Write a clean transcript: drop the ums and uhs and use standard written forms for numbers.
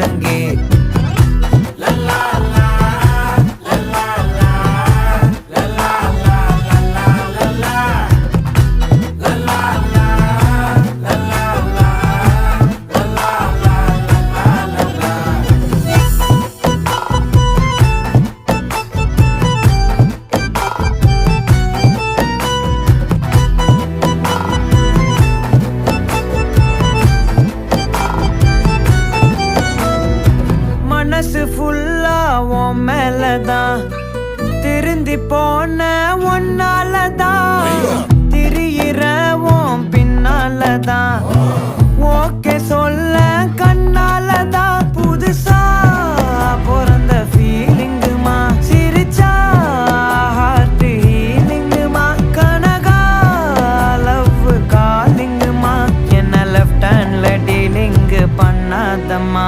ஒழுங்கே. மனசு ஃபுல்லா உன் மேலதான், திருந்தி போன ஒன்னாலதான், திரியிற உன் பின்னாலதான், ஓகே சொல்ல கண்ணாலதான். புதுசா பிறந்த ஃபீலிங்குமா, சிரிச்சா ஹார்ட் ஹீலிங்குமா, கனகா லவ் காலிங்குமா, என்ன லெஃப்ட் ஹேண்ட்ல டீலிங் பண்ணாதம்மா.